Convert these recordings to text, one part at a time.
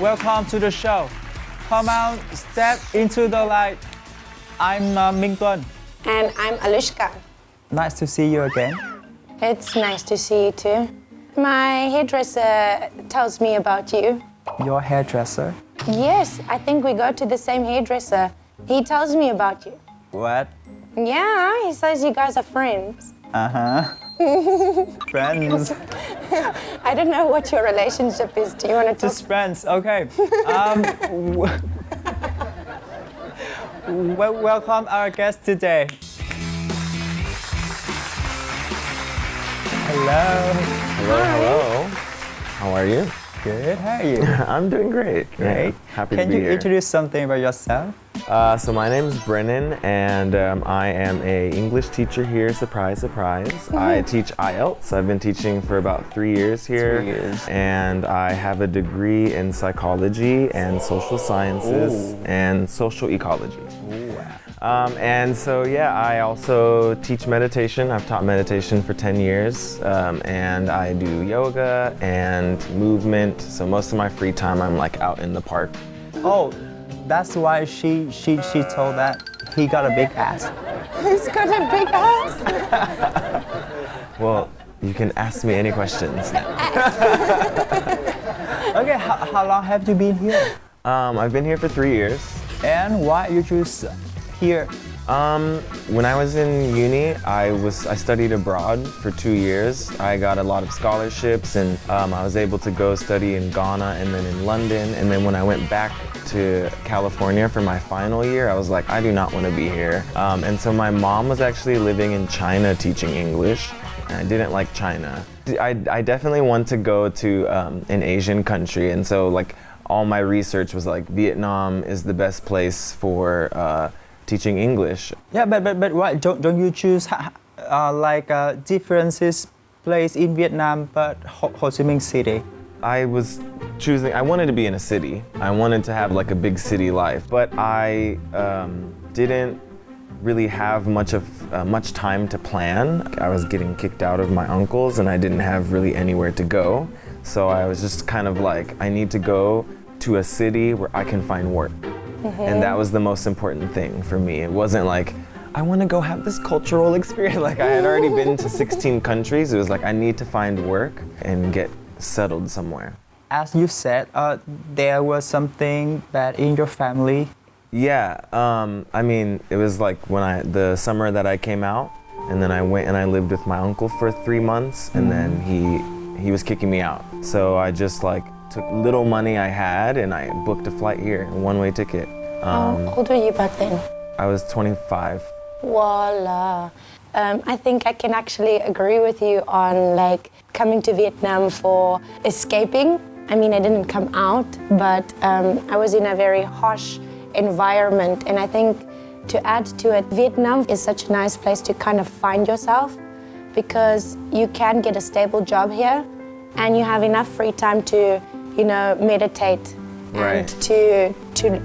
Welcome to the show. Come out, step into the light. I'm Minh Tuân. And I'm Alushka. Nice to see you again. It's nice to see you too. My hairdresser tells me about you. Your hairdresser? Yes, I think we go to the same hairdresser. He tells me about you. What? Yeah, he says you guys are friends. Friends. I don't know what your relationship is. Do you want to talk? Just friends, okay. Welcome our guest today. Hello. Hello. How are you? Good, how are you? I'm doing great. Great. Happy Can to be you here. introduce something about yourself? So my name's Brennan, and I am a English teacher here. Surprise, surprise. I teach IELTS. I've been teaching for about 3 years here. 3 years. And I have a degree in psychology and social sciences and social ecology. And so, yeah, I also teach meditation. I've taught meditation for 10 years, and I do yoga and movement. So most of my free time, I'm like out in the park. Oh, that's why she told that he got a big ass. He's got a big ass. Well, you can ask me any questions now. Okay, how long have you been here? I've been here for 3 years. And why you choose here? When I was in uni, I studied abroad for 2 years. I got a lot of scholarships, and I was able to go study in Ghana and then in London. And then when I went back to California for my final year, I was like, I do not want to be here. And so my mom was actually living in China teaching English, and I didn't like China. I definitely want to go to an Asian country, and so like all my research was like Vietnam is the best place for teaching English. Yeah, but why don't you choose differences place in Vietnam but Ho Chi Minh City? I wanted to be in a city. I wanted to have like a big city life, but I didn't really have much time to plan. I was getting kicked out of my uncle's and I didn't have really anywhere to go. So I was just kind of like, I need to go to a city where I can find work. And that was the most important thing for me. It wasn't like, I want to go have this cultural experience. Like I had already been to 16 countries. It was like, I need to find work and get settled somewhere. As you said, there was something bad in your family. Yeah, I mean, it was like the summer that I came out, and then I went and I lived with my uncle for 3 months, and then he was kicking me out. So I just like took little money I had and I booked a flight here, a one-way ticket. How old were you back then? I was 25. Voila. I think I can actually agree with you on like coming to Vietnam for escaping. I mean, I didn't come out, but I was in a very harsh environment. And I think to add to it, Vietnam is such a nice place to kind of find yourself because you can get a stable job here and you have enough free time to, meditate and to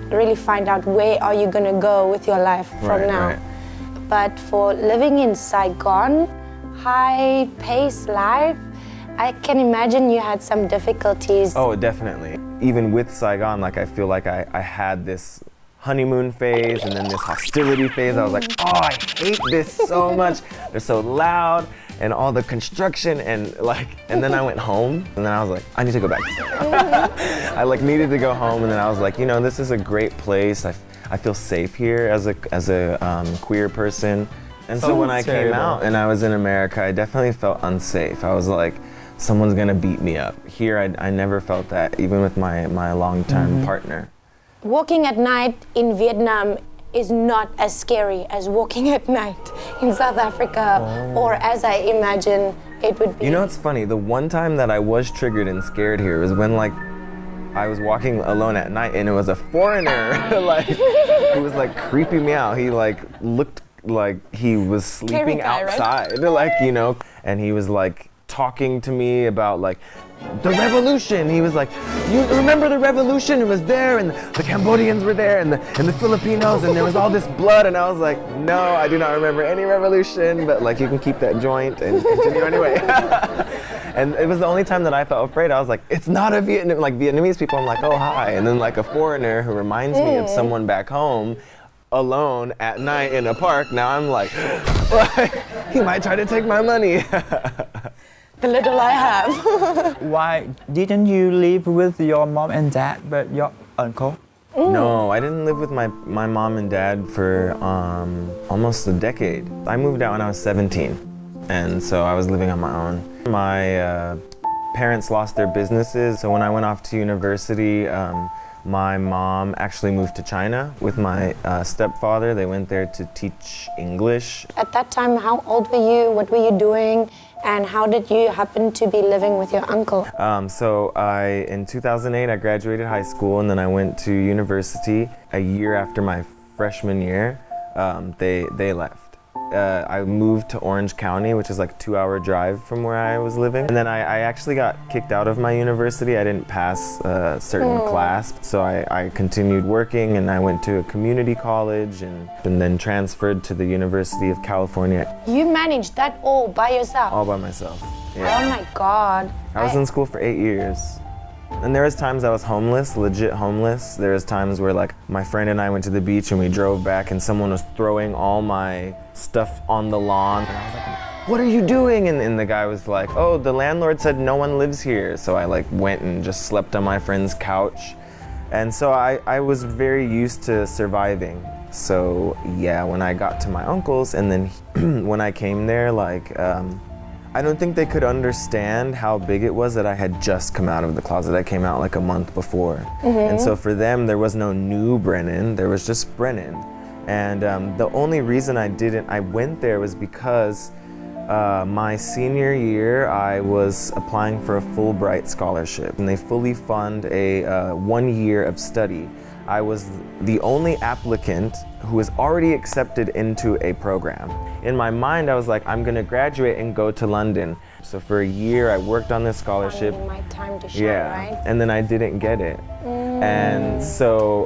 really find out where are you going to go with your life from now. Right. But for living in Saigon, high-paced life, I can imagine you had some difficulties. Oh, definitely. Even with Saigon, like I feel like I had this honeymoon phase and then this hostility phase. I was like, oh, I hate this so much. They're so loud and all the construction and then I went home and then I was like, I need to go back to Saigon. I needed to go home and then I was like, this is a great place. I feel safe here as a queer person. And so when I came out and I was in America, I definitely felt unsafe. I was like, someone's gonna beat me up. Here, I never felt that, even with my long-term partner. Walking at night in Vietnam is not as scary as walking at night in South Africa, or as I imagine it would be. It's funny, the one time that I was triggered and scared here was when I was walking alone at night and it was a foreigner who was creeping me out. He looked like he was sleeping guy, outside, right? And he was talking to me about like the revolution. He was like, you remember the revolution? It was there, and the Cambodians were there, and the Filipinos, and there was all this blood. And I was like, no, I do not remember any revolution, but like you can keep that joint and continue anyway. And it was the only time that I felt afraid. I was like, it's not a Vietnamese people. I'm like, oh hi, and then like a foreigner who reminds me of someone back home, alone at night in a park. Now I'm like, he might try to take my money. The little I have. Why didn't you live with your mom and dad but your uncle? No, I didn't live with my mom and dad for almost a decade. I moved out when I was 17, and so I was living on my own. My parents lost their businesses, so when I went off to university, my mom actually moved to China with my stepfather. They went there to teach English. At that time, how old were you? What were you doing? And how did you happen to be living with your uncle? So in 2008, I graduated high school, and then I went to university. A year after my freshman year, they left. I moved to Orange County, which is like a 2-hour drive from where I was living. And then I actually got kicked out of my university. I didn't pass a certain class, so I continued working, and I went to a community college and then transferred to the University of California. You managed that all by yourself? All by myself. Oh my God. I was in school for 8 years. And there was times I was homeless, legit homeless. There was times where like my friend and I went to the beach and we drove back and someone was throwing all my stuff on the lawn. And I was like, what are you doing? And the guy was like, oh, the landlord said no one lives here. So I like went and just slept on my friend's couch. And so I was very used to surviving. So yeah, when I got to my uncle's and then when I came there, like, I don't think they could understand how big it was that I had just come out of the closet. I came out like a month before. And so for them, there was no new Brennan, there was just Brennan. And the only reason I went there was because my senior year, I was applying for a Fulbright scholarship, and they fully fund a 1 year of study. I was the only applicant who was already accepted into a program. In my mind, I was like, I'm gonna graduate and go to London. So for a year, I worked on this scholarship. Finding my time to shine, right? And then I didn't get it. And so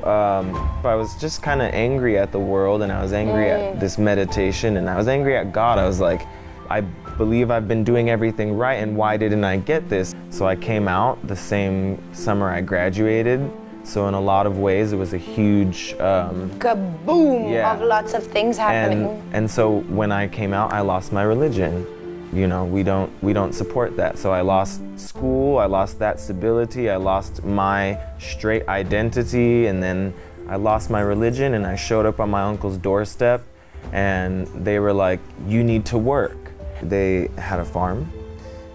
I was just kind of angry at the world, and I was angry at this meditation, and I was angry at God. I was like, I believe I've been doing everything right, and why didn't I get this? So I came out the same summer I graduated. So in a lot of ways, it was a huge kaboom of lots of things happening. And so when I came out, I lost my religion. You know, we don't support that. So I lost school, I lost that stability, I lost my straight identity, and then I lost my religion, and I showed up on my uncle's doorstep, and they were like, you need to work. They had a farm,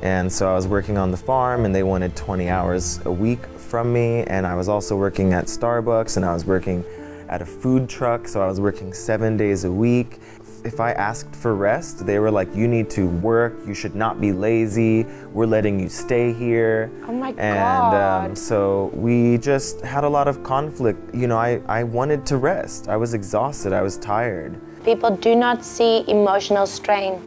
and so I was working on the farm, and they wanted 20 hours a week from me, and I was also working at Starbucks, and I was working at a food truck, so I was working 7 days a week. If I asked for rest, they were like, you need to work, you should not be lazy, we're letting you stay here. Oh my God. And so we just had a lot of conflict. You know, I wanted to rest. I was exhausted, I was tired. People do not see emotional strain.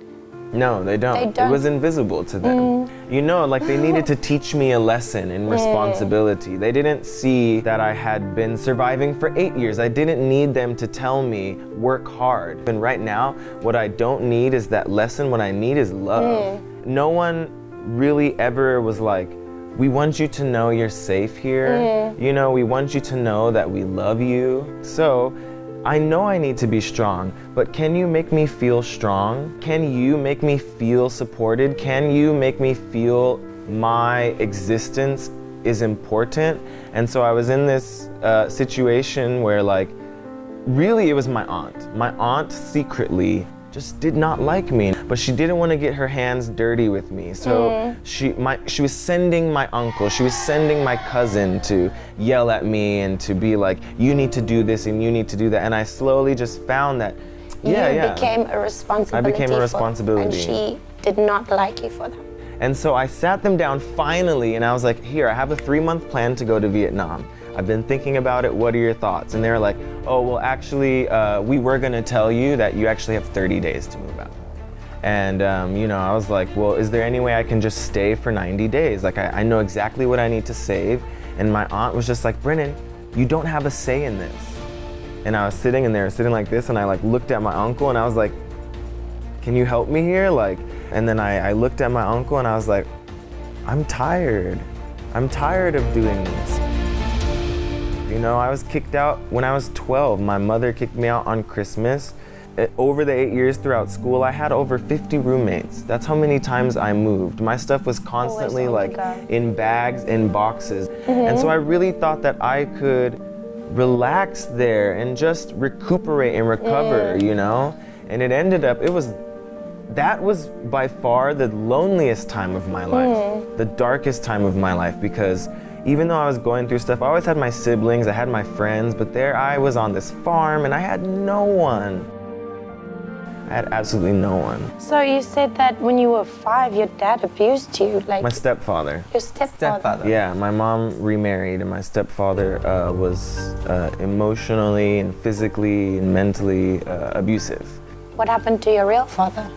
No, they don't. It was invisible to them. You know, like they needed to teach me a lesson in responsibility. They didn't see that I had been surviving for 8 years. I didn't need them to tell me, work hard. And right now, what I don't need is that lesson. What I need is love. No one really ever was like, we want you to know you're safe here. You know, we want you to know that we love you. So, I know I need to be strong, but can you make me feel strong? Can you make me feel supported? Can you make me feel my existence is important? And so I was in this situation where like, really it was my aunt. My aunt secretly just did not like me, but she didn't want to get her hands dirty with me. So she was sending my uncle, she was sending my cousin to yell at me and to be like, you need to do this and you need to do that. And I slowly just found that, you became a responsibility. I became a responsibility. And she did not like you for that. And so I sat them down finally, and I was like, here, I have a 3-month plan to go to Vietnam. I've been thinking about it, what are your thoughts? And they were like, oh, well, actually, we were gonna tell you that you actually have 30 days to move out. And, I was like, well, is there any way I can just stay for 90 days? Like, I know exactly what I need to save. And my aunt was just like, Brennan, you don't have a say in this. And I was sitting in there, sitting like this, and I like looked at my uncle and I was like, can you help me here? Like, and then I looked at my uncle and I was like, I'm tired. I'm tired of doing this. I was kicked out when I was 12. My mother kicked me out on Christmas. Over the 8 years throughout school, I had over 50 roommates. That's how many times I moved. My stuff was constantly in bags, in boxes. And so I really thought that I could relax there and just recuperate and recover, And it ended up, that was by far the loneliest time of my life, the darkest time of my life, because even though I was going through stuff, I always had my siblings, I had my friends, but there I was on this farm and I had no one. I had absolutely no one. So you said that when you were 5, your dad abused you, like My stepfather. your stepfather. Yeah, my mom remarried and my stepfather was emotionally and physically and mentally abusive. What happened to your real father?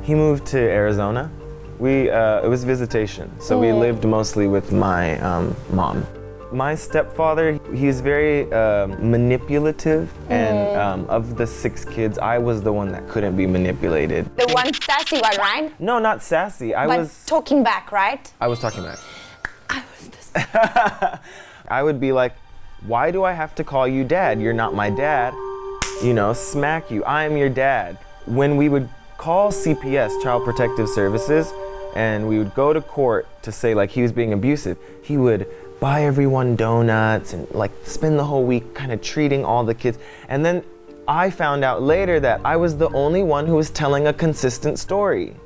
He moved to Arizona. It was visitation, so we lived mostly with my mom. My stepfather, he's very manipulative, and of the 6 kids, I was the one that couldn't be manipulated. The one sassy one, right? No, not sassy. But talking back, right? I was talking back. I was the same. I would be like, why do I have to call you dad? You're not my dad. Smack you. I am your dad. When we would call CPS, Child Protective Services, and we would go to court to say like he was being abusive, he would buy everyone donuts and like spend the whole week kind of treating all the kids. And then I found out later that I was the only one who was telling a consistent story.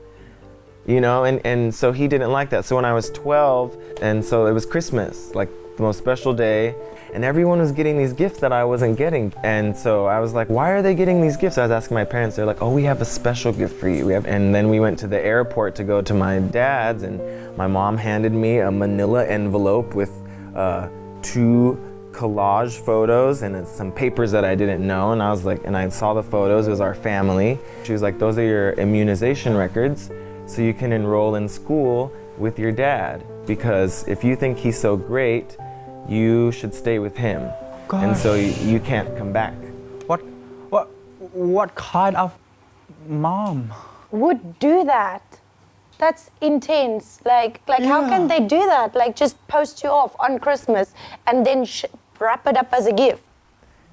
And so he didn't like that. So when I was 12, and so it was Christmas, like the most special day, and everyone was getting these gifts that I wasn't getting. And so I was like, why are they getting these gifts? I was asking my parents, they're like, oh, we have a special gift for you. And then we went to the airport to go to my dad's, and my mom handed me a manila envelope with 2 collage photos and some papers that I didn't know. And I was like, and I saw the photos, it was our family. She was like, those are your immunization records, so you can enroll in school with your dad. Because if you think he's so great, you should stay with him. Gosh. And so you can't come back. What kind of mom Would do that? That's intense. Like how can they do that? Like just post you off on Christmas and then wrap it up as a gift.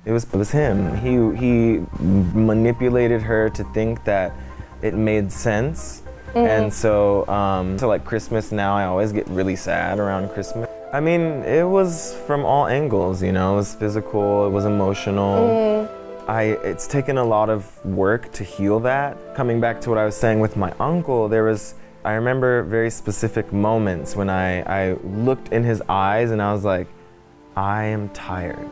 It was him. He manipulated her to think that it made sense. And so like Christmas now, I always get really sad around Christmas. I mean, it was from all angles, it was physical, it was emotional. It's taken a lot of work to heal that. Coming back to what I was saying with my uncle, I remember very specific moments when I looked in his eyes and I was like, I am tired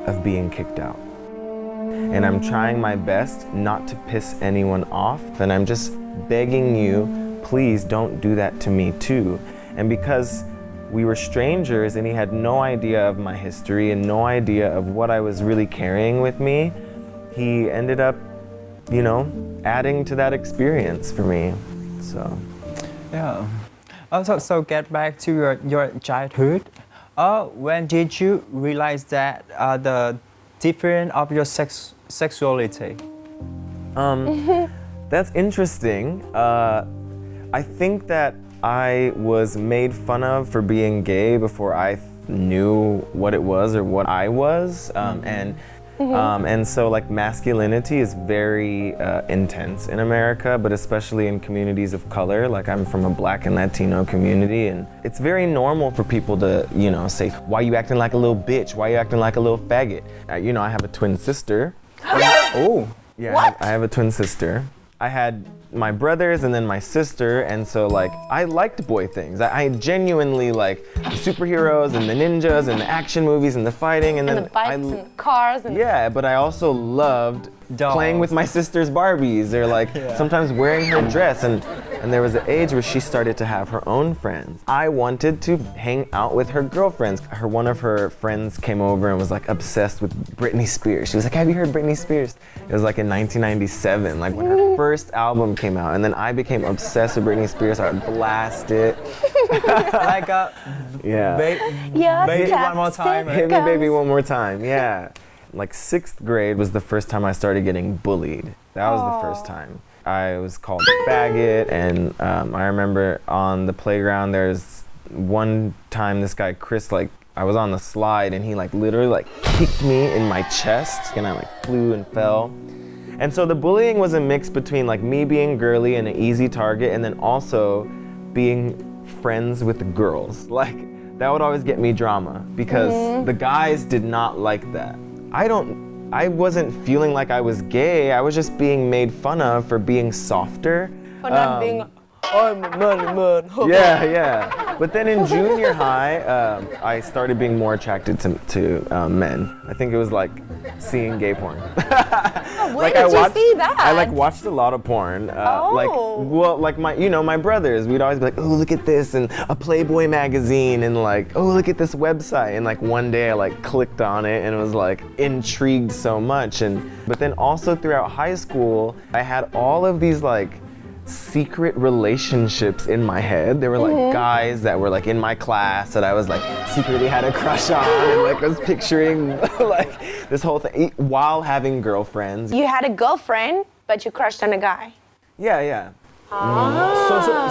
of being kicked out. And I'm trying my best not to piss anyone off, and I'm just begging you, please don't do that to me too. And because we were strangers and he had no idea of my history and no idea of what I was really carrying with me, he ended up, adding to that experience for me. So, yeah. So get back to your childhood. When did you realize that the difference of your sexuality? That's interesting. I think that I was made fun of for being gay before I knew what it was or what I was, and so like masculinity is very intense in America, but especially in communities of color. Like I'm from a Black and Latino community, and it's very normal for people to say, "Why you acting like a little bitch? Why you acting like a little faggot?" I have a twin sister. Oh. Yeah, What? I have a twin sister. I had my brothers and then my sister, and so like I liked boy things. I genuinely like the superheroes and the ninjas and the action movies and the fighting and then the bikes and cars and yeah, but I also loved Dolls. playing with my sister's Barbies or like sometimes wearing her dress, and And there was an age where she started to have her own friends. I wanted to hang out with her girlfriends. One of her friends came over and was like obsessed with Britney Spears. She was like, have you heard Britney Spears? It was like in 1997, like when her first album came out. And then I became obsessed with Britney Spears. I would blast it. Like Yeah. baby one more time. Hit me baby one more time, yeah. Like 6th grade was the first time I started getting bullied. That was the first time. I was called a faggot, and I remember on the playground there's one time this guy Chris, like I was on the slide and he like literally like kicked me in my chest and I like flew and fell. And so the bullying was a mix between like me being girly and an easy target and then also being friends with the girls. Like that would always get me drama because the guys did not like that. I wasn't feeling like I was gay. I was just being made fun of for being softer. For not being, I'm a man. Yeah. But then in junior high, I started being more attracted to men. I think it was like seeing gay porn. Where did you see that? I like watched a lot of porn. Like my brothers, we'd always be like, oh, look at this, and a Playboy magazine, and like, oh, look at this website. And like one day I like clicked on it and was like intrigued so much. But then also throughout high school, I had all of these like secret relationships in my head. There were like guys that were like in my class that I was like secretly had a crush on and like was picturing like this whole thing while having girlfriends. You had a girlfriend, but you crushed on a guy. Yeah.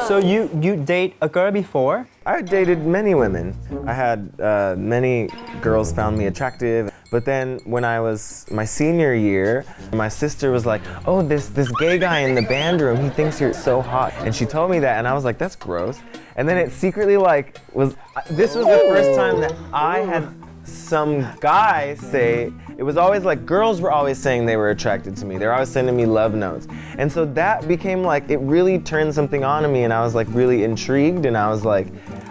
So you date a girl before? I dated many women. I had many girls found me attractive. But then when I was my senior year, my sister was like, oh, this gay guy in the band room, he thinks you're so hot. And she told me that and I was like, that's gross. And then it secretly like this was the first time that I had some guy say, it was always like girls were always saying they were attracted to me. They were always sending me love notes. And so that became like, it really turned something on to me and I was like really intrigued and I was like,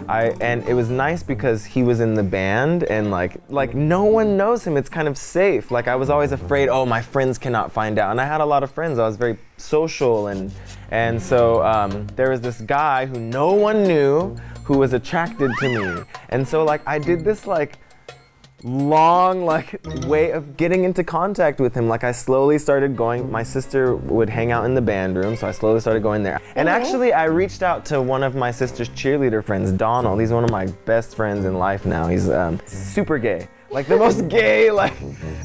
and it was nice because he was in the band and like no one knows him. It's kind of safe. Like I was always afraid, oh, my friends cannot find out. And I had a lot of friends. I was very social and so there was this guy who no one knew who was attracted to me. And so like I did this like long like way of getting into contact with him. Like I slowly started going, my sister would hang out in the band room, so I slowly started going there. And actually I reached out to one of my sister's cheerleader friends, Donald. He's one of my best friends in life now. He's super gay. Like the most gay like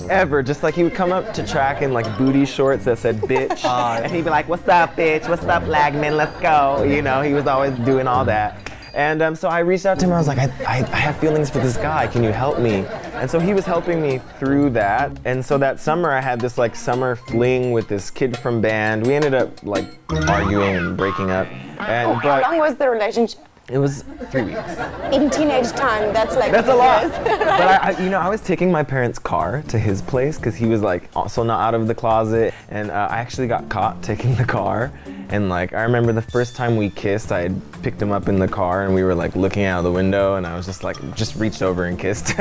ever. Just like he would come up to track in like booty shorts that said bitch. And he'd be like, what's up bitch, what's up Lagman, let's go. You know, he was always doing all that. And so I reached out to him, I was like, I have feelings for this guy, can you help me? And so he was helping me through that. And so that summer I had this like summer fling with this kid from band. We ended up like arguing and breaking up. How long was the relationship? It was 3 weeks. In teenage time, that's like That's a lot. years. But I was taking my parents' car to his place because he was like also not out of the closet. And I actually got caught taking the car. And like, I remember the first time we kissed, I had picked him up in the car and we were like looking out the window and I was just like, just reached over and kissed.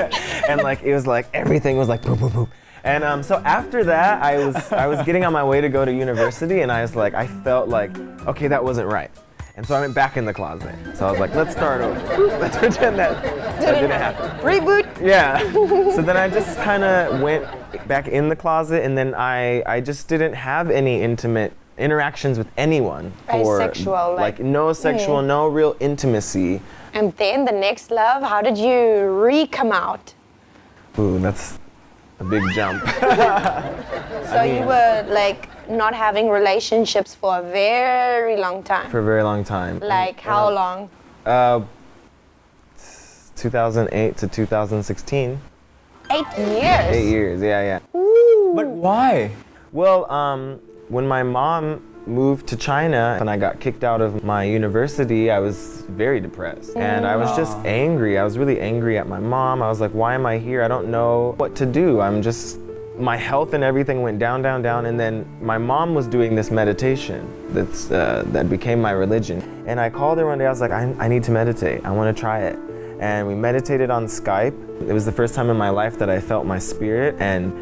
And like, it was like, everything was like, boop, boop, boop. And so after that, I was getting on my way to go to university and I was like, I felt like, okay, that wasn't right. And so I went back in the closet. So I was like, let's start over. Let's pretend that didn't happen. Reboot. Yeah. So then I just kind of went back in the closet and then I just didn't have any intimate interactions with anyone. Bisexual, like no sexual, no real intimacy. And then the next love, how did you come out? Ooh, that's a big jump. So you were like not having relationships for a very long time. For a very long time. Like how long? 2008 to 2016. 8 years. 8 years, yeah. Ooh. But why? Well, when my mom moved to China and I got kicked out of my university, I was very depressed. And I was just angry. I was really angry at my mom. I was like, why am I here? I don't know what to do. My health and everything went down. And then my mom was doing this meditation that became my religion. And I called her one day, I was like, I need to meditate. I want to try it. And we meditated on Skype. It was the first time in my life that I felt my spirit and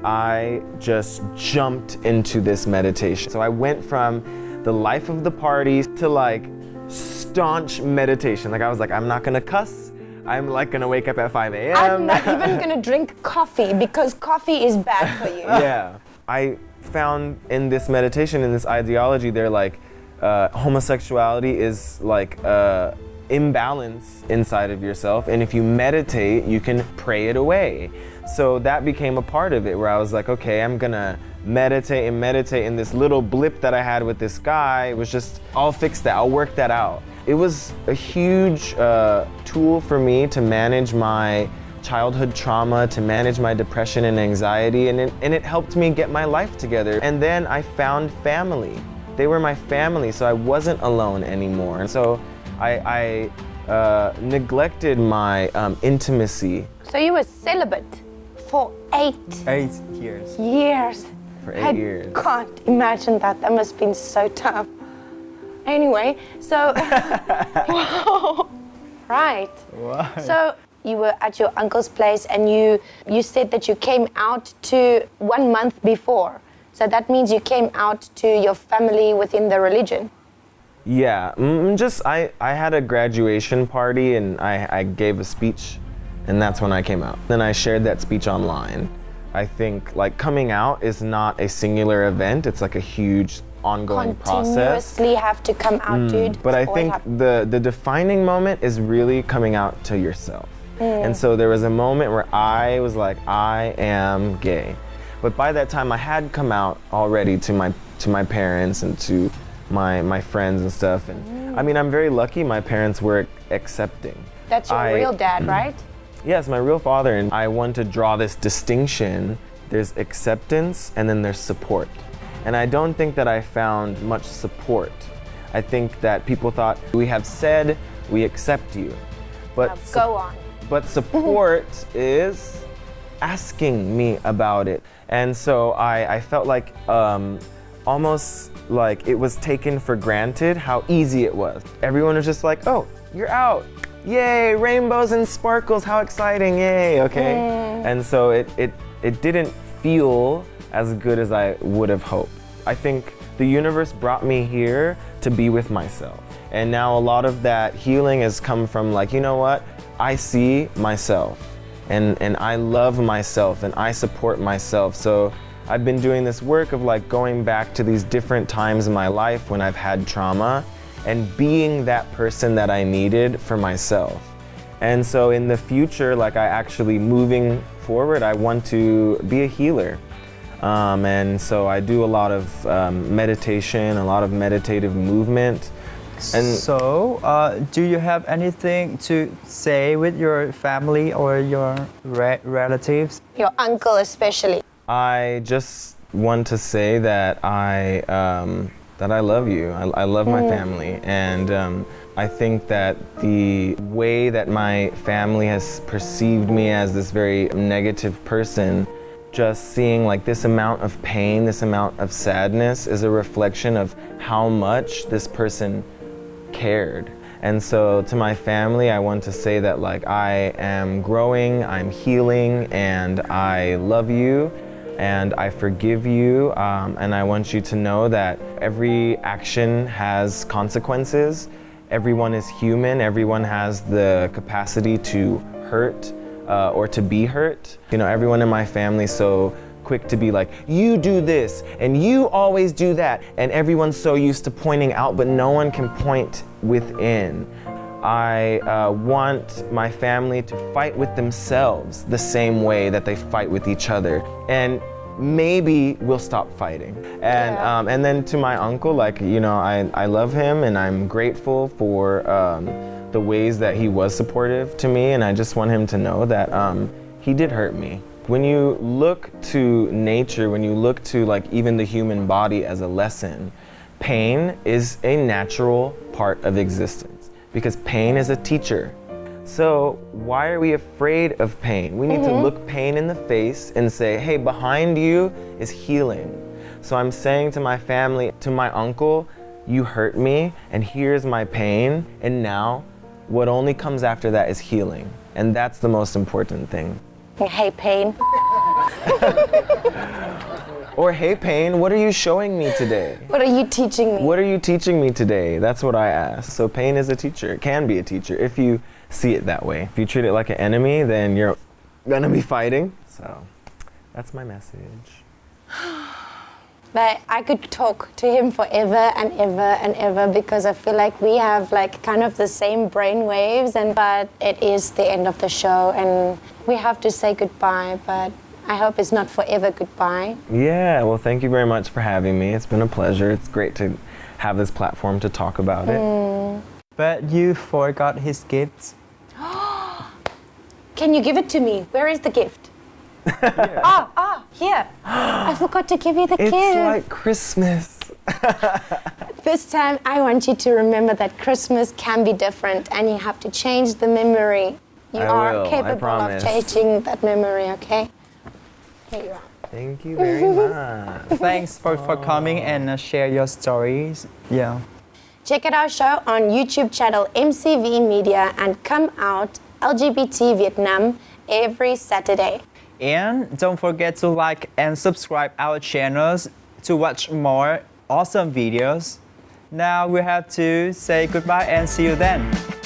I just jumped into this meditation. So I went from the life of the party to like staunch meditation. Like I was like, I'm not gonna cuss. I'm like gonna wake up at 5 a.m. I'm not even gonna drink coffee because coffee is bad for you. Yeah. I found in this meditation, in this ideology, they're like, homosexuality is like imbalance inside of yourself, and if you meditate, you can pray it away. So that became a part of it, where I was like, okay, I'm gonna meditate, and this little blip that I had with this guy was just, I'll fix that, I'll work that out. It was a huge tool for me to manage my childhood trauma, to manage my depression and anxiety, and it helped me get my life together. And then I found family. They were my family, so I wasn't alone anymore. And so I neglected my intimacy. So you were celibate for 8 years. years. For 8 years. I can't imagine that. That must have been so tough. Anyway, so wow. Right. Why? So you were at your uncle's place and you said that you came out to 1 month before. So that means you came out to your family within the religion. Yeah, I had a graduation party and I gave a speech, and that's when I came out. Then I shared that speech online. I think like coming out is not a singular event, it's like a huge ongoing process. Continuously have to come out, dude. But I It's think always the defining moment is really coming out to yourself. And so there was a moment where I was like, I am gay. But by that time I had come out already to my parents and to my friends and stuff. And I mean, I'm very lucky my parents were accepting. That's your real dad, right? Yes, my real father. And I want to draw this distinction. There's acceptance and then there's support. And I don't think that I found much support. I think that people thought, we have said we accept you. But Now go on. But support is asking me about it. And so I felt like almost like it was taken for granted how easy it was. Everyone was just like, oh, you're out. Yay, rainbows and sparkles, how exciting, yay, okay. And so it didn't feel as good as I would have hoped. I think the universe brought me here to be with myself. And now a lot of that healing has come from like, you know what? I see myself and I love myself and I support myself. So I've been doing this work of like going back to these different times in my life when I've had trauma and being that person that I needed for myself. And so in the future, like I actually moving forward, I want to be a healer. And so I do a lot of meditation, a lot of meditative movement. And So, do you have anything to say with your family or your relatives? Your uncle especially. I just want to say that I love you. I love my family, and I think that the way that my family has perceived me as this very negative person, just seeing like this amount of pain, this amount of sadness is a reflection of how much this person cared. And so to my family, I want to say that like I am growing, I'm healing, and I love you. And I forgive you, and I want you to know that every action has consequences. Everyone is human, everyone has the capacity to hurt or to be hurt. You know, everyone in my family is so quick to be like, you do this, and you always do that. And everyone's so used to pointing out, but no one can point within. I want my family to fight with themselves the same way that they fight with each other, and maybe we'll stop fighting. And and then to my uncle, like, you know, I love him and I'm grateful for the ways that he was supportive to me, and I just want him to know that he did hurt me. When you look to nature, when you look to like even the human body as a lesson, pain is a natural part of existence. Because pain is a teacher. So why are we afraid of pain? We need to look pain in the face and say, hey, behind you is healing. So I'm saying to my family, to my uncle, you hurt me and here's my pain, and now what only comes after that is healing. And that's the most important thing. Hey, pain. Or hey Pain, what are you showing me today? What are you teaching me? What are you teaching me today? That's what I asked. So Pain is a teacher, can be a teacher if you see it that way. If you treat it like an enemy, then you're gonna be fighting. So that's my message. But I could talk to him forever and ever and ever because I feel like we have like kind of the same brain waves but it is the end of the show and we have to say goodbye, but I hope it's not forever goodbye. Yeah, well thank you very much for having me. It's been a pleasure. It's great to have this platform to talk about it. But you forgot his gifts. Can you give it to me? Where is the gift? Here. I forgot to give you the It's gift. like Christmas. This time I want you to remember that Christmas can be different and you have to change the memory. You I are will, I capable of promise. changing that memory, okay? Here you are. Thank you very much. Thanks for coming and share your stories. Yeah. Check out our show on YouTube channel MCV Media and come out LGBT Vietnam every Saturday. And don't forget to like and subscribe our channels to watch more awesome videos. Now we have to say goodbye and see you then.